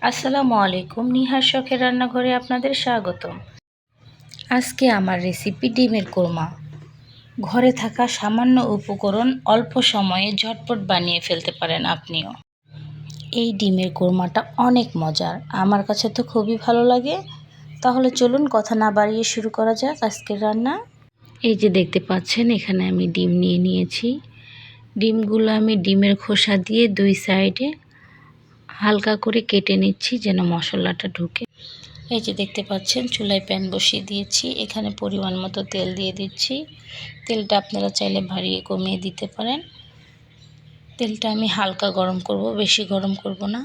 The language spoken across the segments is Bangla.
আসসালামু আলাইকুম, নিহার শখের রান্নাঘরে আপনাদের স্বাগতম। আজকে আমার রেসিপি ডিমের কোরমা। ঘরে থাকা সামান্য উপকরণ অল্প সময়ে ঝটপট বানিয়ে ফেলতে পারেন আপনিও। এই ডিমের কোরমাটা অনেক মজার, আমার কাছে তো খুবই ভালো লাগে। তাহলে চলুন কথা না বাড়িয়ে শুরু করা যাক আজকের রান্না। এই যে দেখতে পাচ্ছেন, এখানে আমি ডিম নিয়ে নিয়েছি। ডিমগুলো আমি ডিমের খোসা দিয়ে দুই সাইডে হালকা করে কেটে নিচ্ছি যেন মশলাটা ঢুকে। এই যে দেখতে পাচ্ছেন, চুলায় প্যান বসিয়ে দিয়েছি। এখানে পরিমাণ মতো তেল দিয়ে দিচ্ছি। তেলটা আপনারা চাইলে বাড়িয়ে কমিয়ে দিতে পারেন। তেলটা আমি হালকা গরম করব, বেশি গরম করব না।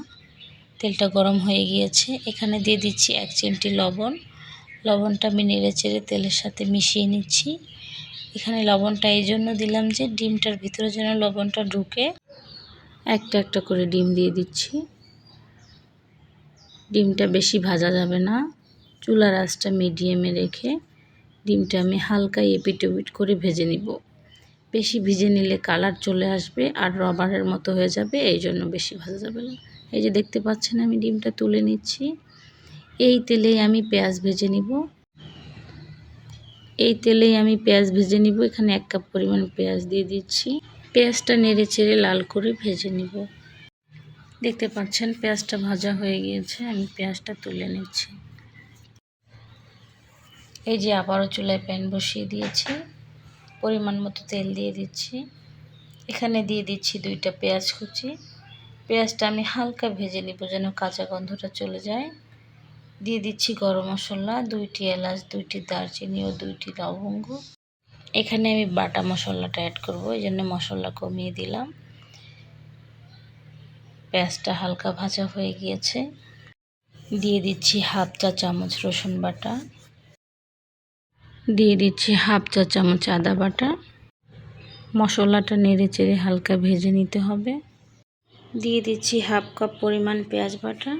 তেলটা গরম হয়ে গিয়েছে। এখানে দিয়ে দিচ্ছি 1 চিমটি লবণ। লবণটা আমি নেড়ে চেড়ে তেলের সাথে মিশিয়ে নিচ্ছি। এখানে লবণটা এই জন্য দিলাম যে ডিমটার ভিতরে যেন লবণটা ঢুকে। একটা একটা করে ডিম দিয়ে দিচ্ছি। ডিমটা বেশি ভাজা যাবে না, চুলার আঁচটা মিডিয়ামে রেখে ডিমটা আমি হালকা এপিট ওপিট করে ভেজে নিব। বেশি ভেজে নিলে কালার চলে আসবে আর রবারের মতো হয়ে যাবে, এই জন্য বেশি ভাজা যাবে না। এই যে দেখতে পাচ্ছেন, আমি ডিমটা তুলে নিচ্ছি। এই তেলেই আমি পেঁয়াজ ভেজে নিব। এখানে 1 কাপ পরিমাণ পেঁয়াজ দিয়ে দিচ্ছি। পেঁয়াজটা নেড়ে চেড়ে লাল করে ভেজে নিব। দেখতে পাচ্ছেন পেঁয়াজটা ভাজা হয়ে গিয়েছে, আমি পেঁয়াজটা তুলে নিচ্ছি। এই যে আবারও চুলায় প্যান বসিয়ে দিয়েছি, পরিমাণ মতো তেল দিয়ে দিচ্ছি। এখানে দিয়ে দিচ্ছি 2টা পেঁয়াজ কুচি। পেঁয়াজটা আমি হালকা ভেজে নিব যেন কাঁচা গন্ধটা চলে যায়। দিয়ে দিচ্ছি গরম মশলা, 2টি এলাচ, 2টি দারচিনি ও 2টি লবঙ্গ। এখানে আমি বাটা মশলাটা অ্যাড করব, এই জন্য মশলা কমিয়ে দিলাম। পেঁয়াজটা হালকা ভাজা হয়ে গিয়েছে। দিয়ে দিচ্ছি 1/2 চা চামচ রসুন বাটা। দিয়ে দিচ্ছি 1/2 চা চামচ আদা বাটা। মশলাটা নেড়ে চেড়ে হালকা ভেজে নিতে হবে। দিয়ে দিচ্ছি 1/2 কাপ পরিমাণ পেঁয়াজ বাটা।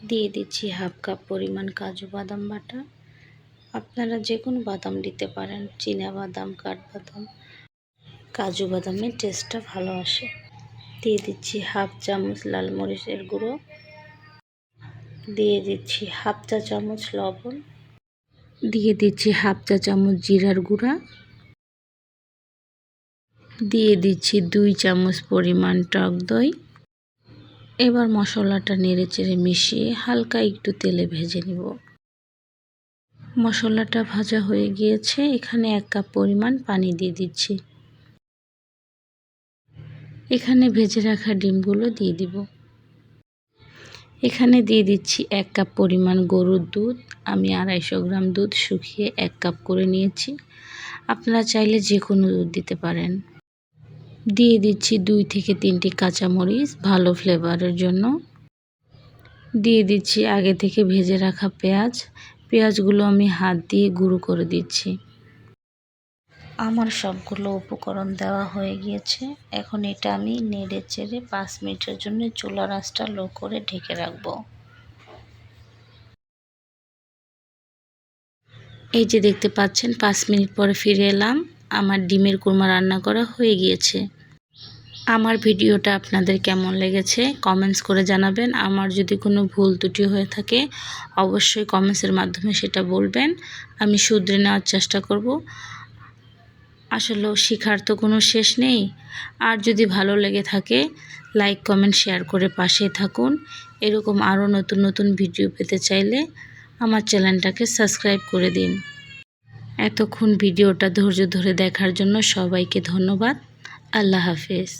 দিয়ে দিচ্ছি 1/2 কাপ পরিমাণ কাজু বাদাম বাটা। আপনারা যে কোনো বাদাম দিতে পারেন, চীনা বাদাম, কাঠবাদাম। কাজু বাদামের টেস্টটা ভালো আসে। দিয়ে দিচ্ছি 1/2 চামচ লাল মরিচের গুঁড়ো। দিয়ে দিচ্ছি 1/2 চা চামচ লবণ। দিয়ে দিচ্ছি 1/2 চা চামচ জিরার গুঁড়া। দিয়ে দিচ্ছি 2 চামচ পরিমাণ টক দই। এবার মশলাটা নেড়ে চেড়ে মিশিয়ে হালকা একটু তেলে ভেজে নিব। মশলাটা ভাজা হয়ে গিয়েছে। এখানে 1 কাপ পরিমাণ পানি দিয়ে দিচ্ছি। এখানে ভেজে রাখা ডিমগুলো দিয়ে দিব। এখানে দিয়ে দিচ্ছি 1 কাপ পরিমাণ গরুর দুধ। আমি 250 গ্রাম দুধ শুকিয়ে 1 কাপ করে নিয়েছি। আপনারা চাইলে যে কোনো দুধ দিতে পারেন। দিয়ে দিচ্ছি 2 থেকে 3টি কাঁচামরিচ ভালো ফ্লেভারের জন্য। দিয়ে দিচ্ছি আগে থেকে ভেজে রাখা পেঁয়াজ। পেঁয়াজগুলো আমি হাত দিয়ে গুঁড়ো করে দিচ্ছি। আমার সবগুলো উপকরণ দেওয়া হয়ে গিয়েছে। এখন এটা আমি নেড়ে চেড়ে 5 মিনিটের জন্য চুলার আঁচটা লো করে ঢেকে রাখব। এই যে দেখতে পাচ্ছেন, 5 মিনিট পরে ফিরে এলাম। আমার ডিমের কোরমা রান্না করা হয়ে গিয়েছে। আমার ভিডিওটা আপনাদের কেমন লেগেছে কমেন্টস করে জানাবেন। আমার যদি কোনো ভুল ত্রুটি হয়ে থাকে অবশ্যই কমেন্টসের মাধ্যমে সেটা বলবেন, আমি শুধরে নেওয়ার চেষ্টা করব। আসলেও শেখার তো কোনো শেষ নেই। আর যদি ভালো লেগে থাকে লাইক কমেন্ট শেয়ার করে পাশে থাকুন। এরকম আরও নতুন নতুন ভিডিও পেতে চাইলে আমার চ্যানেলটাকে সাবস্ক্রাইব করে দিন। এতক্ষণ ভিডিওটা ধৈর্য ধরে দেখার জন্য সবাইকে ধন্যবাদ। আল্লাহ হাফেজ।